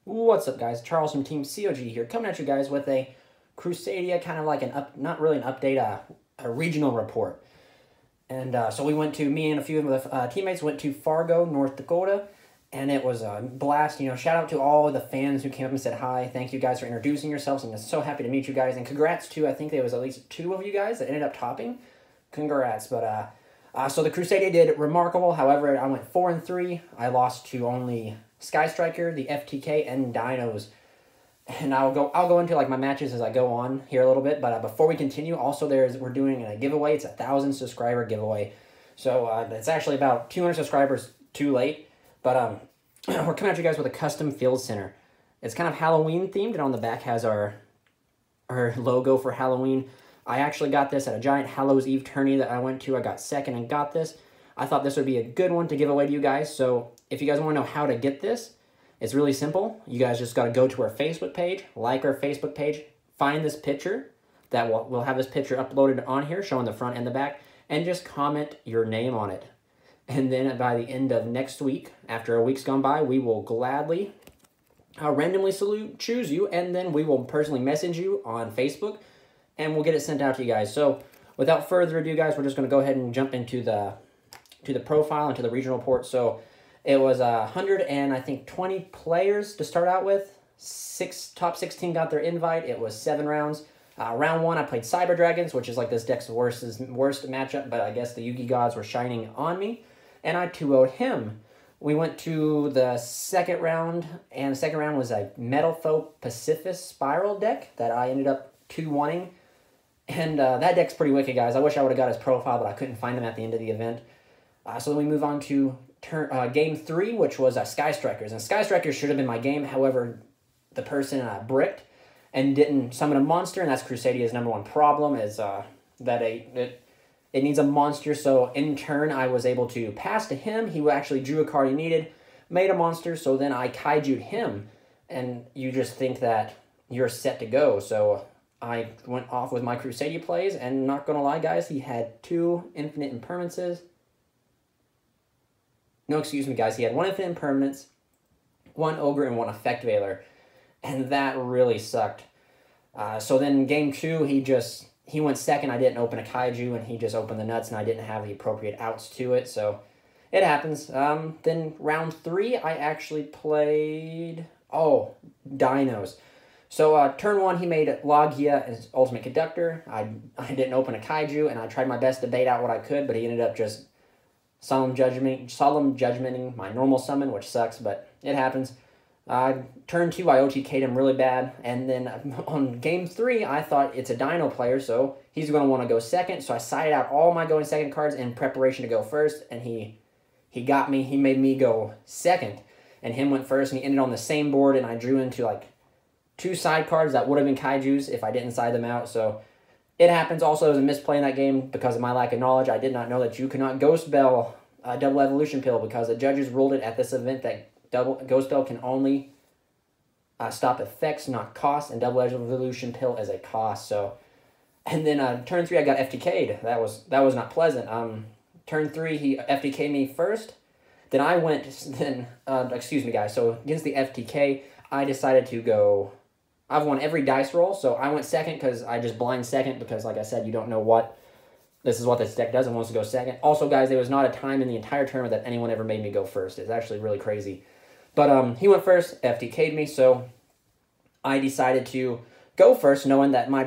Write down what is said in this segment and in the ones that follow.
What's up, guys? Charles from Team COG here, coming at you guys with a Crusadia, kind of like not really an update, a regional report. And so me and a few of the teammates went to Fargo, North Dakota, and it was a blast. You know, shout out to all the fans who came up and said hi. Thank you guys for introducing yourselves. I'm so happy to meet you guys, and congrats to, I think there was at least 2 of you guys that ended up topping. Congrats. But so the Crusadia did remarkable. However, I went 4-3. I lost to only Sky Striker, the FTK, and Dinos. And I'll go into like my matches as I go on here a little bit. But before we continue, also we're doing a giveaway. It's a 1,000 subscriber giveaway. So it's actually about 200 subscribers too late. But we're coming at you guys with a custom field center. It's kind of Halloween themed, and on the back has our logo for Halloween. I actually got this at a giant Hallows Eve tourney that I went to. I got second and got this. I thought this would be a good one to give away to you guys. So if you guys want to know how to get this, it's really simple. You guys just got to go to our Facebook page, like our Facebook page, find this picture. We'll have this picture uploaded on here, showing the front and the back, and just comment your name on it. And then by the end of next week, after a week's gone by, we will gladly randomly choose you, and then we will personally message you on Facebook, and we'll get it sent out to you guys. So without further ado, guys, we're just going to go ahead and jump into the profile, into the regional report. So it was 120 players to start out with. Top 16 got their invite. It was 7 rounds. Round 1, I played Cyber Dragons, which is like this deck's worst matchup, but I guess the Yugi gods were shining on me, and I 2-0'd him. We went to the second round, and the second round was a Metal Foe Pacifist Spiral deck that I ended up 2-1'ing. And that deck's pretty wicked, guys. I wish I would have got his profile, but I couldn't find him at the end of the event. So then we move on to Game 3, which was Sky Strikers. And Sky Strikers should have been my game. However, the person bricked and didn't summon a monster, and that's Crusadia's #1 problem, is that it needs a monster. So in turn, I was able to pass to him. He actually drew a card he needed, made a monster, so then I kaiju'd him. And you just think that you're set to go. So I went off with my Crusadia plays, and not gonna lie, guys, he had 2 infinite impermanences. No, excuse me, guys. He had 1 infinite impermanence, 1 ogre, and 1 effect veiler, and that really sucked. So then Game 2, he went second. I didn't open a kaiju, and he just opened the nuts, and I didn't have the appropriate outs to it, so it happens. Then round 3, I actually played Dinos. So turn 1, he made Logia as Ultimate Conductor. I didn't open a kaiju, and I tried my best to bait out what I could, but he ended up just solemn judgmenting my normal summon, which sucks, but it happens. Turn 2, I OTK'd him really bad, and then on Game 3, I thought it's a Dino player, so he's going to want to go second, so I sided out all my going second cards in preparation to go first, and he got me. He made me go second, and him went first, and he ended on the same board, and I drew into like 2 side cards that would have been kaijus if I didn't side them out, so it happens. Also, it was a misplay in that game because of my lack of knowledge. I did not know that you could not Ghost Bell Double Evolution Pill, because the judges ruled it at this event that Ghost Bell can only stop effects, not costs, and Double Evolution Pill is a cost. So, and then turn 3, I got FTK'd. That was not pleasant. Turn 3, he FTK'd me first. Then I went. Excuse me, guys. So against the FTK, I decided to go. I've won every dice roll, so I went second because I just blind second because, like I said, you don't know what. This is what this deck does and wants to go second. Also, guys, there was not a time in the entire tournament that anyone ever made me go first. It's actually really crazy. But he went first, FTK'd me, so I decided to go first, knowing that my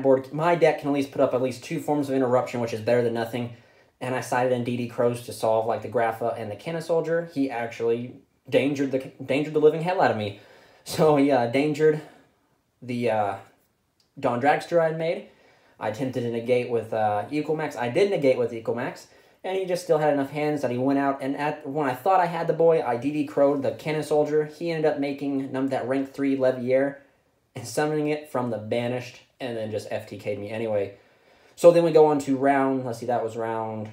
deck can at least 2 forms of interruption, which is better than nothing. And I sided in DD Crows to solve like the Grapha and the Cannon Soldier. He actually dangered the living hell out of me. So he dangered the Dawn Dragster I had made. I attempted to negate with Equal Max. I did negate with Equal Max, and he just still had enough hands that he went out. And when I thought I had the boy, I DD Crow'd the Cannon Soldier. He ended up making that rank 3 Levier and summoning it from the Banished, and then just FTK'd me anyway. So then we go on to let's see, that was round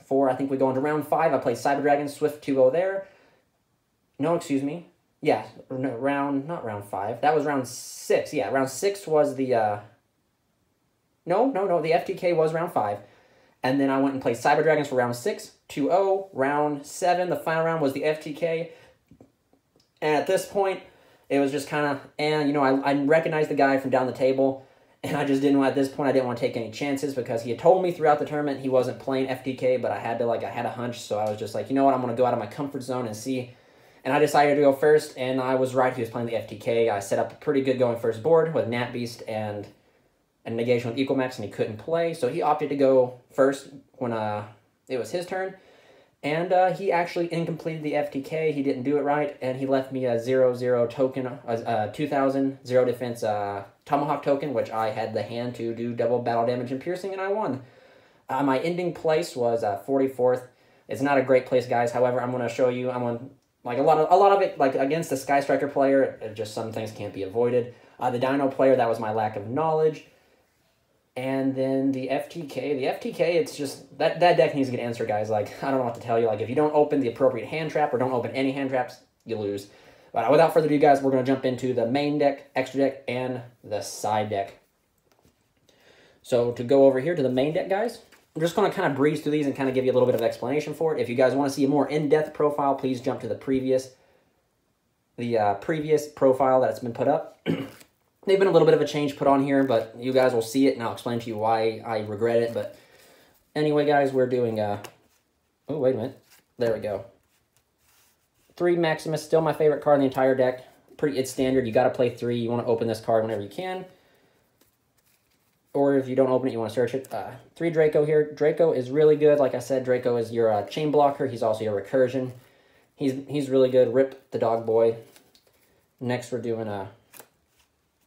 4. I think we go on to round 5. I played Cyber Dragon, Swift 2-0 there. No, excuse me. Yeah, not round 5. That was round 6. Yeah, round 6 was the, No, the FTK was round 5. And then I went and played Cyber Dragons for round 6, 2-0. Round 7, the final round was the FTK. And at this point, It was just kind of, and, you know, I recognized the guy from down the table, and I just didn't, at this point, I didn't want to take any chances because he had told me throughout the tournament he wasn't playing FTK, but I had a hunch, so I was just like, you know what, I'm going to go out of my comfort zone and see. And I decided to go first, and I was right. He was playing the FTK. I set up a pretty good going first board with Nat Beast and a negation with Equal Max, and he couldn't play, so he opted to go first when it was his turn. And he actually incompleted the FTK. He didn't do it right, and he left me a 0/0 token, 2,000 0 defense Tomahawk token, which I had the hand to do double battle damage and piercing, and I won. My ending place was 44th. It's not a great place, guys. However, I'm going to show you. I'm on like a lot of it, like against the Sky Striker player. Just some things can't be avoided. The Dino player, that was my lack of knowledge. And then the FTK, it's just, that deck needs to get answered, guys. Like, I don't know what to tell you. Like, if you don't open the appropriate hand trap or don't open any hand traps, you lose. But without further ado, guys, we're going to jump into the main deck, extra deck, and the side deck. So to go over here to the main deck, guys, I'm just going to kind of breeze through these and kind of give you a little bit of explanation for it. If you guys want to see a more in-depth profile, please jump to the previous profile that's been put up. They've been a little bit of a change put on here, but you guys will see it, and I'll explain to you why I regret it. But anyway, guys, we're doing... oh, wait a minute. There we go. 3 Maximus, still my favorite card in the entire deck. It's standard. You got to play 3. You want to open this card whenever you can. Or if you don't open it, you want to search it. 3 Draco here. Draco is really good. Like I said, Draco is your chain blocker. He's also your recursion. He's really good. Rip the dog boy. Next, we're doing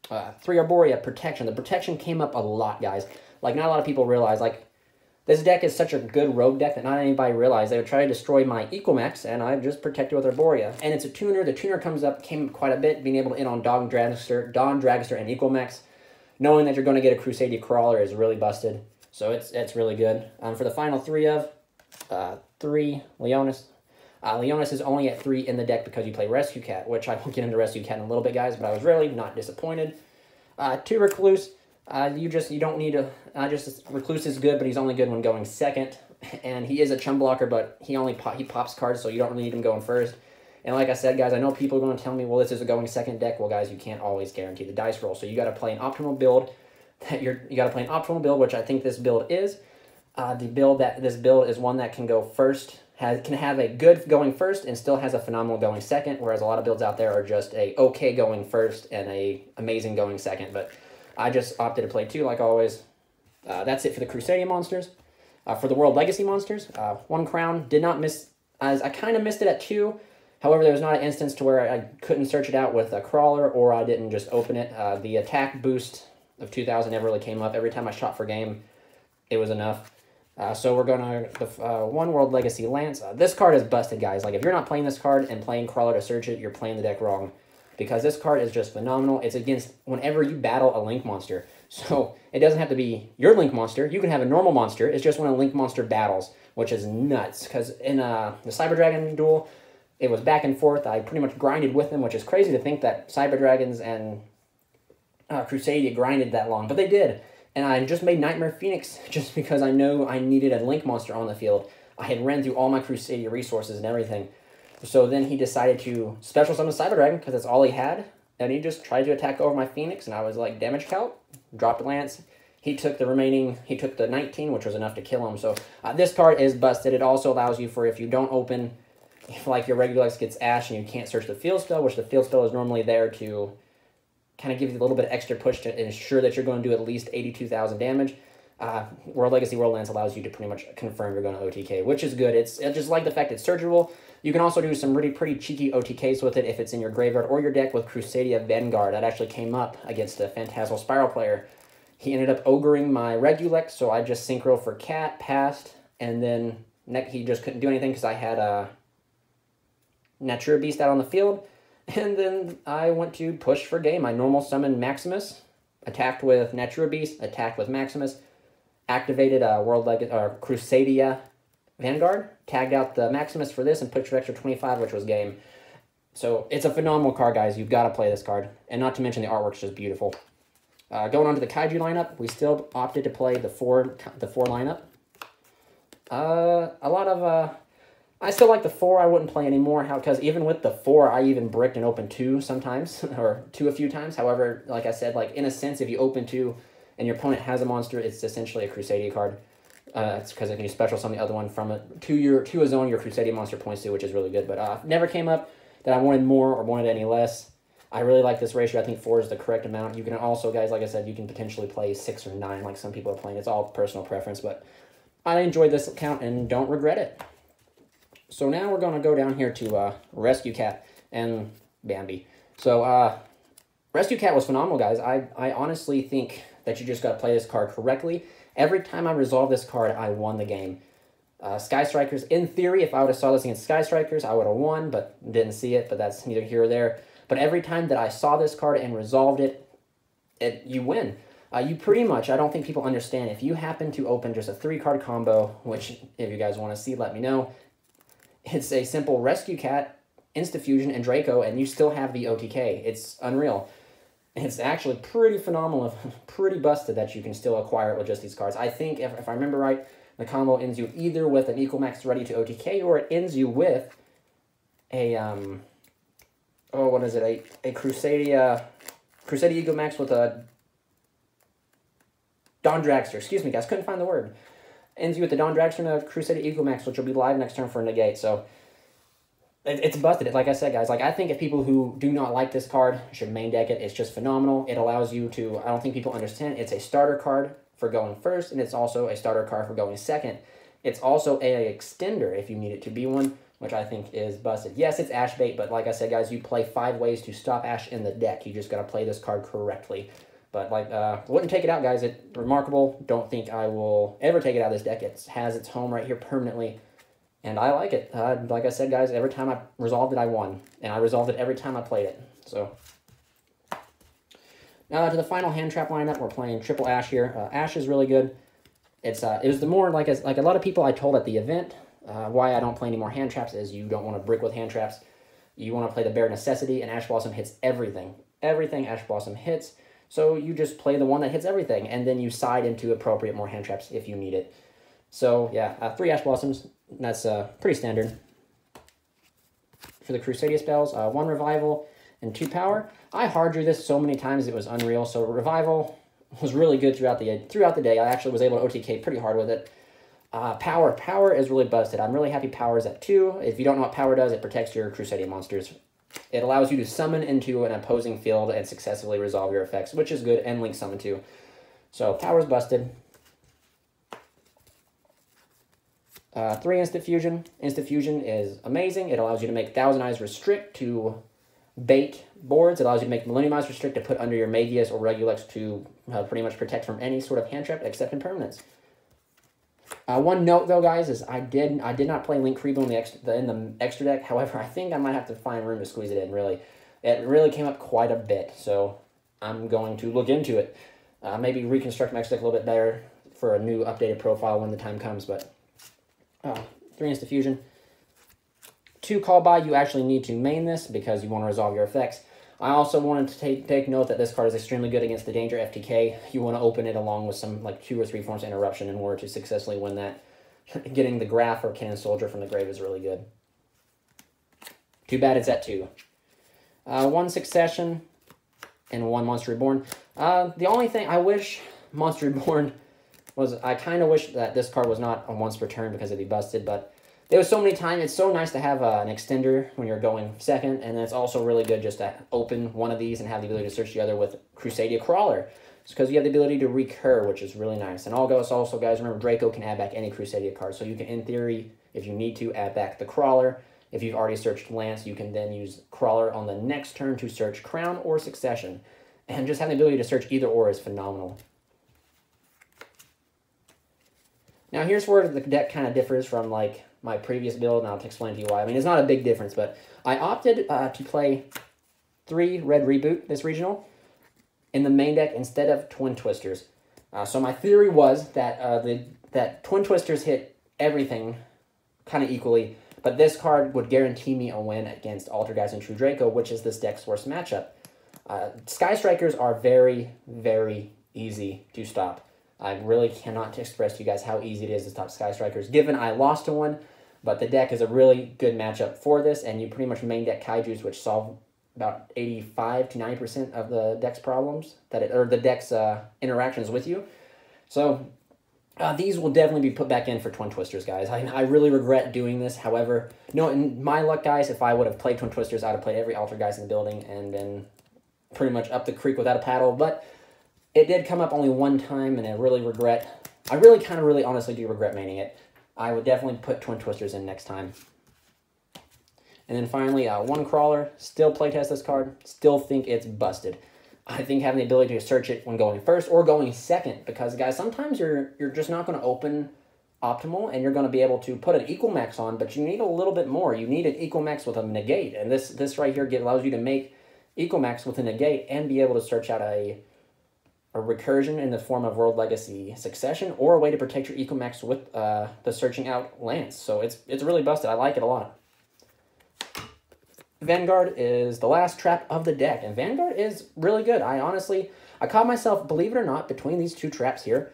3 Arborea Protection. The protection came up a lot, guys. Like, not a lot of people realize, like, this deck is such a good rogue deck that not anybody realized. They would try to destroy my Equal Max, and I just protected with Arborea. And it's a tuner. The tuner came quite a bit, being able to in on Dawn Dragster, and Equal Max. Knowing that you're going to get a Crusadia Crawler is really busted. So it's really good. For the final 3 of 3 Leonis. Leonis is only at 3 in the deck because you play Rescue Cat, which I will get into Rescue Cat in a little bit, guys, but I was really not disappointed. 2 Recluse. You don't need a... Recluse is good, but he's only good when going second. And he is a chum blocker, but he pops cards, so you don't really need him going first. And like I said, guys, I know people are going to tell me, well, this is a going second deck. Well, guys, you can't always guarantee the dice roll, so you got to play an optimal build. You got to play an optimal build, which I think this build is. This build is one that can go first, can have a good going first and still has a phenomenal going second, whereas a lot of builds out there are just a okay going first and a amazing going second. But I just opted to play 2 like always. That's it for the Crusadia monsters. For the World Legacy monsters, 1 Crown. Did not miss, as I kind of missed it at 2. However, there was not an instance to where I couldn't search it out with a crawler or I didn't just open it. The attack boost of 2,000 never really came up. Every time I shot for game, it was enough. So we're going to 1 World Legacy Lance. This card is busted, guys. Like, if you're not playing this card and playing crawler to search it, you're playing the deck wrong. Because this card is just phenomenal. It's against whenever you battle a Link monster. So it doesn't have to be your Link monster. You can have a normal monster. It's just when a Link monster battles, which is nuts. Because in the Cyber Dragon duel, it was back and forth. I pretty much grinded with them, which is crazy to think that Cyber Dragons and Crusadia grinded that long. But they did. And I just made Nightmare Phoenix just because I know I needed a Link monster on the field. I had ran through all my Crusadia resources and everything. So then he decided to special summon Cyber Dragon because that's all he had. And he just tried to attack over my Phoenix. And I was like, damage count, dropped Lance. He took the 19, which was enough to kill him. So this card is busted. It also allows you for if you don't open... If, like, your regular X gets Ash and you can't search the field spell, which the field spell is normally there to kind of give you a little bit of extra push to ensure that you're going to do at least 82,000 damage, World Legacy World Lance allows you to pretty much confirm you're going to OTK, which is good. It's just like the fact it's searchable. You can also do some really pretty cheeky OTKs with it if it's in your graveyard or your deck with Crusadia Vanguard. That actually came up against a Phantasmal Spiral player. He ended up ogreing my Regulec, so I just synchro for Cat, passed, and then he just couldn't do anything because I had Natura Beast out on the field, and then I went to push for game. I normal summoned Maximus, attacked with Natura Beast, attacked with Maximus, activated Crusadia Vanguard, tagged out the Maximus for this, and pushed for extra 25, which was game. So it's a phenomenal card, guys. You've got to play this card, and not to mention the artwork's just beautiful. Going on to the Kaiju lineup, we still opted to play the four lineup. I still like the 4. I wouldn't play anymore. Because even with the 4, I even bricked and opened 2 sometimes, or 2 a few times. However, like I said, like in a sense, if you open 2 and your opponent has a monster, it's essentially a Crusadia card. It's because it can special summon the other one from it to a zone your Crusadia monster points to, which is really good. But never came up that I wanted more or wanted any less. I really like this ratio. I think 4 is the correct amount. You can also, guys, like I said, you can potentially play 6 or 9 like some people are playing. It's all personal preference, but I enjoyed this count and don't regret it. So now we're going to go down here to Rescue Cat and Bambi. So Rescue Cat was phenomenal, guys. I honestly think that you just got to play this card correctly. Every time I resolved this card, I won the game. Sky Strikers, in theory, if I would have saw this against Sky Strikers, I would have won, but didn't see it, but that's neither here or there. But every time that I saw this card and resolved it, you win. You pretty much, I don't think people understand, if you happen to open just a 3-card combo, which if you guys want to see, let me know, it's a simple Rescue Cat, Insta-Fusion, and Draco, and you still have the OTK. It's unreal. It's actually pretty phenomenal, pretty busted that you can still acquire it with just these cards. I think, if I remember right, the combo ends you either with an Equal Max ready to OTK, or it ends you with a, what is it, a Crusadia Equal Max with a Don Dragster. Excuse me, guys, couldn't find the word. Ends you with the Don Dragster and a Crusadia Equal Max, which will be live next turn for a negate, so it's busted. Like I said, guys, like I think if people who do not like this card should main deck it. It's just phenomenal. It allows you to, I don't think people understand, it's a starter card for going first, and it's also a starter card for going second. It's also a extender if you need it to be one, which I think is busted. Yes, it's Ash bait, but like I said, guys, you play 5 ways to stop Ash in the deck. You just got to play this card correctly. But like, wouldn't take it out, guys. It's remarkable. Don't think I will ever take it out of this deck. It has its home right here permanently. And I like it. Like I said, guys, every time I resolved it, I won. And I resolved it every time I played it. So, now to the final hand trap lineup. We're playing triple Ash here. Ash is really good. It was the more, like a lot of people I told at the event, why I don't play any more hand traps is you don't want to brick with hand traps. You want to play the Bare Necessity, and Ash Blossom hits everything. Everything Ash Blossom hits. So you just play the one that hits everything, and then you side into appropriate more hand traps if you need it. So, yeah, 3 Ash Blossoms. That's pretty standard. For the Crusadia spells, 1 Revival and 2 Power. I hard drew this so many times it was unreal. So Revival was really good throughout the day. I actually was able to OTK pretty hard with it. Power is really busted. I'm really happy Power is at 2. If you don't know what Power does, it protects your Crusadia monsters. It allows you to summon into an opposing field and successfully resolve your effects, which is good, and link summon too. So Power's busted. 3 Instant Fusion. Instant Fusion is amazing. It allows you to make Thousand Eyes Restrict to bait boards. It allows you to make Millennium Eyes Restrict to put under your Magius or Regulus to pretty much protect from any sort of hand trap except impermanence. One note though, guys, is I did not play Link Kribo in the extra deck. However, I think I might have to find room to squeeze it in. Really, it really came up quite a bit. So I'm going to look into it. Maybe reconstruct my extra deck a little bit better for a new updated profile when the time comes. But 3 Instant Fusion. 2 Call By, you actually need to main this because you want to resolve your effects. I also wanted to take note that this card is extremely good against the Danger FTK. You want to open it along with some like 2 or 3 forms of interruption in order to successfully win that. Getting the Graph or Cannon Soldier from the grave is really good. Too bad it's at 2. 1 Succession and 1 Monster Reborn. The only thing I wish Monster Reborn was, I kind of wish that this card was not a once per turn because it'd be busted, but there was so many times. It's so nice to have an extender when you're going second, and it's also really good just to open one of these and have the ability to search the other with Crusadia Crawler. It's because you have the ability to recur, which is really nice. And also, guys, remember, Draco can add back any Crusadia card, so you can, in theory, if you need to, add back the Crawler. If you've already searched Lance, you can then use Crawler on the next turn to search Crown or Succession. And just having the ability to search either or is phenomenal. Now, here's where the deck kind of differs from, like, my previous build, and I'll explain to you why. I mean, it's not a big difference, but I opted to play 3 Red Reboot this regional in the main deck instead of Twin Twisters. So my theory was that that Twin Twisters hit everything kind of equally, but this card would guarantee me a win against Altergeist and True Draco, which is this deck's worst matchup. Sky Strikers are very, very easy to stop. I really cannot express to you guys how easy it is to stop Sky Strikers. Given I lost to one, But the deck is a really good matchup for this, and you pretty much main deck Kaijus, which solve about 85 to 90% of the deck's problems, or the deck's interactions with you. So these will definitely be put back in for Twin Twisters, guys. I really regret doing this. However, no, in my luck, guys, if I would have played Twin Twisters, I would have played every Altergeist in the building and been pretty much up the creek without a paddle. But it did come up only one time, and I really honestly do regret maining it. I would definitely put Twin Twisters in next time. And then finally, one crawler. Still playtest this card. Still think it's busted. I think having the ability to search it when going first or going second, because guys, sometimes you're just not going to open optimal, and you're going to be able to put an equal max on, but you need a little bit more. You need an equal max with a negate, and this right here allows you to make equal max with a negate and be able to search out a recursion in the form of World Legacy Succession, or a way to protect your equal max with the searching out Lance. So it's really busted. I like it a lot. Vanguard is the last trap of the deck, and Vanguard is really good. I caught myself, believe it or not, between these two traps here.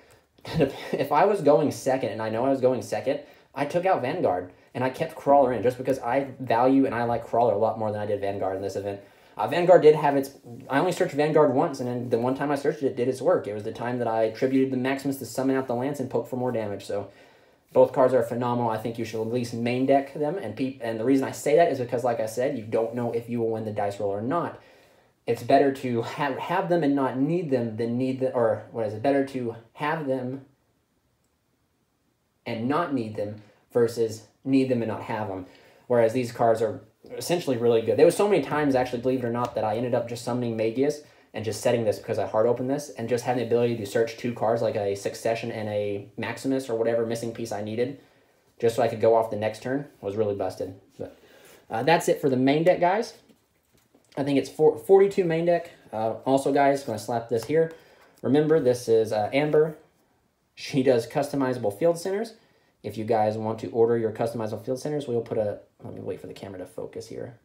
If I was going second, and I know I was going second, I took out Vanguard, and I kept Crawler in, just because I value and I like Crawler a lot more than I did Vanguard in this event. Vanguard did have its... I only searched Vanguard once, and then the one time I searched it, it did its work. It was the time that I tributed the Maximus to summon out the Lance and poke for more damage, so... Both cards are phenomenal. I think you should at least main deck them, and the reason I say that is because, like I said, you don't know if you will win the dice roll or not. It's better to have them and not need them than need them, or what is it? Better to have them and not need them versus need them and not have them. Whereas these cards are essentially really good. There was so many times, actually, believe it or not, that I ended up just summoning Magius and just setting this because I hard opened this, and just having the ability to search two cards like a Succession and a Maximus or whatever missing piece I needed, just so I could go off the next turn, was really busted. But that's it for the main deck, guys. I think it's 42 main deck. Also, guys, going to slap this here. Remember, this is Amber. She does customizable field centers. If you guys want to order your customizable field centers, we'll put a... Let me wait for the camera to focus here.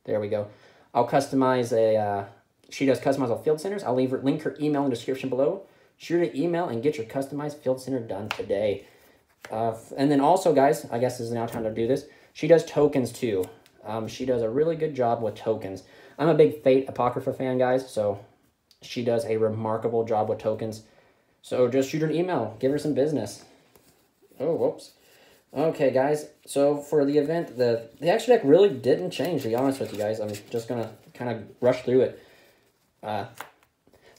There we go. I'll customize she does customizable field centers. I'll link her email in the description below. Shoot her email and get your customized field center done today. And then also, guys, I guess this is now time to do this. She does tokens too. She does a really good job with tokens. I'm a big Fate Apocrypha fan, guys, so she does a remarkable job with tokens. So just shoot her an email. Give her some business. Oh, whoops. Okay, guys, so for the event, the extra deck really didn't change, to be honest with you guys. I'm just going to kind of rush through it.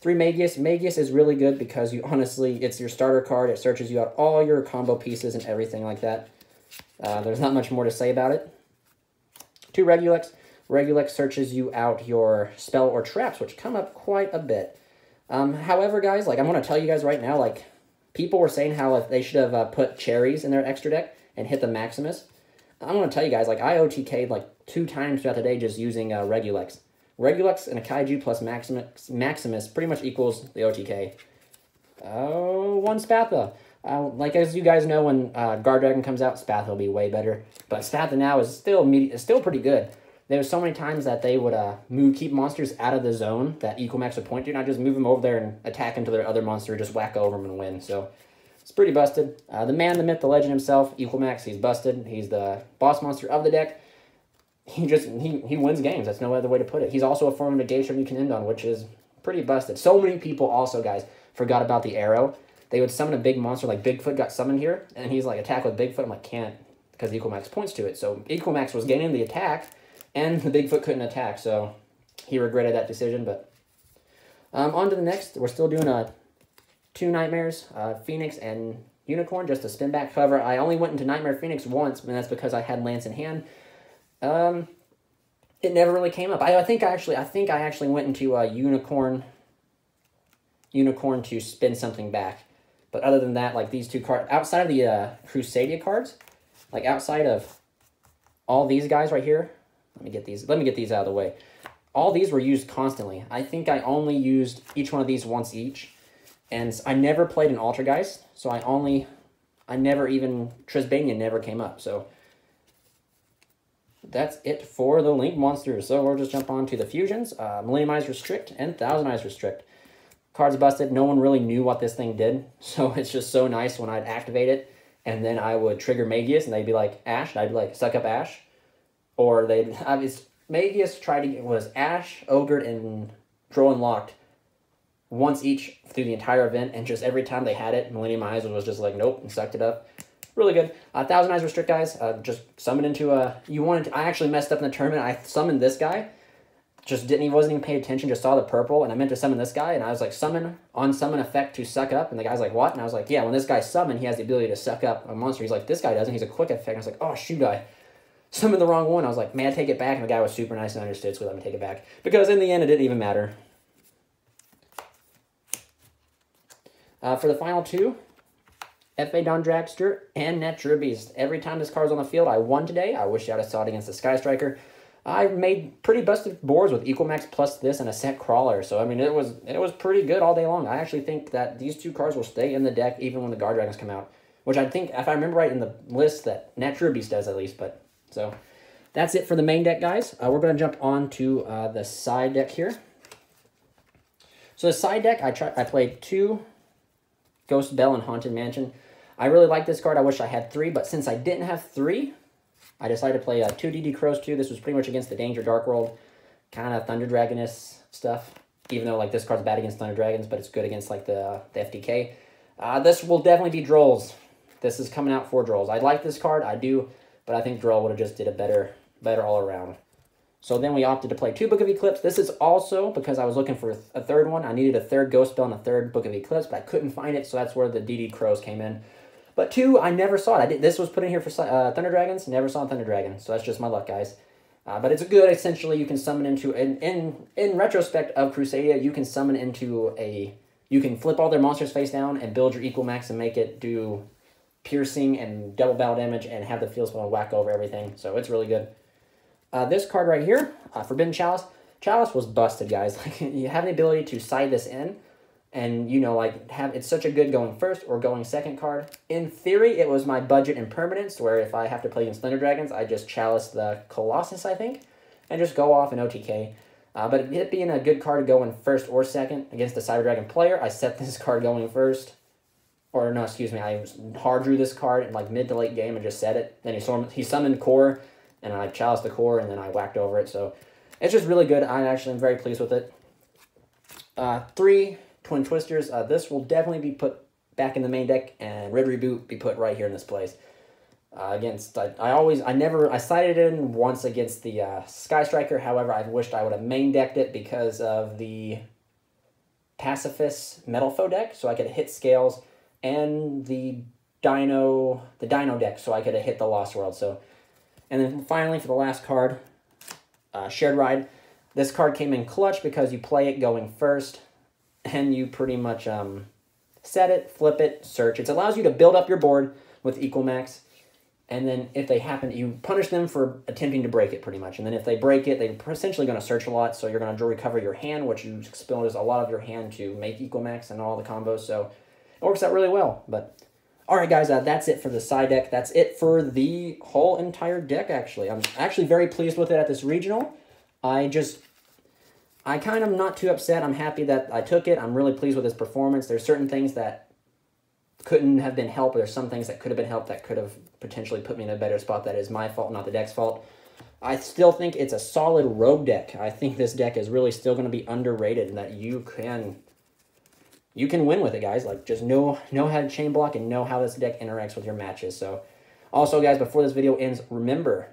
3 Magius. Magius is really good because it's your starter card. It searches you out all your combo pieces and everything like that. There's not much more to say about it. 2 Regulex. Regulex searches you out your spell or traps, which come up quite a bit. However, guys, I'm going to tell you guys right now, people were saying how if they should have put cherries in their extra deck and hit the Maximus. I'm going to tell you guys, I OTK'd 2 times throughout the day just using Regulex. Regulex and a Kaiju plus Maximus pretty much equals the OTK. 1 Spatha. As you guys know, when Guard Dragon comes out, Spatha will be way better. But Spatha now is still pretty good. There were so many times that they would keep monsters out of the zone that Equal Max would point to, and I'd just move them over there and attack into their other monster, just whack over them and win. So it's pretty busted. The man, the myth, the legend himself, Equal Max, he's busted. He's the boss monster of the deck. He wins games. That's no other way to put it. He's also a form of negation you can end on, which is pretty busted. So many people also, guys, forgot about the arrow. They would summon a big monster, like Bigfoot got summoned here, and he's attack with Bigfoot. I'm can't, because Equal Max points to it. So Equal Max was gaining the attack, and the Bigfoot couldn't attack, so he regretted that decision. But on to the next. We're still doing 2 Nightmares, Phoenix and Unicorn, just to spin back. However, I only went into Nightmare Phoenix once, and that's because I had Lance in hand. It never really came up. I think I actually went into Unicorn to spin something back. But other than that, these 2 cards, outside of the Crusadia cards, outside of all these guys right here, let me get these out of the way. All these were used constantly. I think I only used each one of these once each. And I never played an Altergeist, so Trisbania never came up. So that's it for the Link monsters. So we'll just jump on to the fusions. Millennium Eyes Restrict and Thousand Eyes Restrict. Cards busted. No one really knew what this thing did. So it's just so nice when I'd activate it and then I would trigger Magius, and they'd be like, Ash, and I'd be like, suck up Ash. Or they'd, Magius was Ash, Ogre, and Droll Unlocked once each through the entire event, and just every time they had it, Millennium Eyes was just like, nope, and sucked it up. Really good. Thousand Eyes Restrict, guys. Just summoned into a... I actually messed up in the tournament. I summoned this guy. Wasn't even paying attention, just saw the purple, and I meant to summon this guy, and I was like, on summon effect to suck up, and the guy's like, what? And I was like, yeah, when this guy's summoned, he has the ability to suck up a monster. He's like, this guy doesn't. He's a quick effect. And I was like, oh, shoot, I summoned the wrong one. I was like, may I take it back? And the guy was super nice and understood, so he let me take it back. Because in the end, it didn't even matter. For the final two, F.A. Don Dragster and Natural Beast. Every time this card's on the field, I won today. I wish I would have saw it against the Sky Striker. I made pretty busted boards with Equal Max plus this and a set crawler. So, I mean, it was pretty good all day long. I actually think that these two cards will stay in the deck even when the Guard Dragons come out. Which I think, if I remember right in the list, that Natural Beast does at least. But so, that's it for the main deck, guys. We're going to jump on to the side deck here. So, the side deck, I played 2 Ghost Bell and Haunted Mansion. I really like this card. I wish I had 3, but since I didn't have 3... I decided to play 2 DD Crows 2. This was pretty much against the Danger Dark World, kind of Thunder Dragoness stuff. Even though like this card's bad against Thunder Dragons, but it's good against like the FDK. This will definitely be Drolls. This is coming out for Drolls. I like this card, I do, but I think Droll would have just did a better all around. So then we opted to play 2 Book of Eclipse. This is also because I was looking for a third one. I needed a third Ghost Spell and a third Book of Eclipse, but I couldn't find it, so that's where the DD Crows came in. But 2, I never saw it. This was put in here for Thunder Dragons. Never saw Thunder Dragon, so that's just my luck, guys. But it's good. Essentially, you can summon into... In retrospect of Crusadia, you can summon into a... You can flip all their monsters face down and build your Equal Max and make it do piercing and double battle damage and have the field spell and whack over everything. So it's really good. This card right here, Forbidden Chalice. Chalice was busted, guys. Like, you have the ability to side this in. And, you know, like, it's such a good going first or going second card. In theory, it was my budget impermanence, where if I have to play against Thunder Dragons, I just Chalice the Colossus, I think, and just go off in OTK. But it being a good card to go in first or second against the Cyber Dragon player, I set this card going first. Or, no, excuse me, I hard drew this card in, like, mid to late game and just set it. Then he summoned Core, and I Chalice the Core, and then I whacked over it. So, it's just really good. I actually am very pleased with it. 3... Twin Twisters. This will definitely be put back in the main deck, and Red Reboot be put right here in this place. I sided in once against the Sky Striker. However, I wished I would have main decked it because of the Pacifist Metal Foe deck, so I could have hit Scales, and the Dino deck, so I could have hit the Lost World. So, and then finally for the last card, Shared Ride. This card came in clutch because you play it going first. And you pretty much set it, flip it, search. It allows you to build up your board with Equal Max. And then if they happen, you punish them for attempting to break it pretty much. And then if they break it, they're essentially going to search a lot. So you're going to recover your hand, which you expend a lot of your hand to make Equal Max and all the combos. So it works out really well. But all right, guys, that's it for the side deck. That's it for the whole entire deck, actually. I'm actually very pleased with it at this regional. I kind of am not too upset. I'm happy that I took it. I'm really pleased with his performance. There's certain things that couldn't have been helped. There's some things that could have been helped that could have potentially put me in a better spot. That is my fault, not the deck's fault. I still think it's a solid rogue deck. I think this deck is really still going to be underrated and that you can win with it, guys. Like, just know how to chain block and know how this deck interacts with your matches. So, also, guys, before this video ends, remember,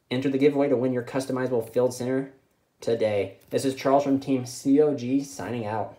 enter the giveaway to win your customizable field center today. This is Charles from Team COG signing out.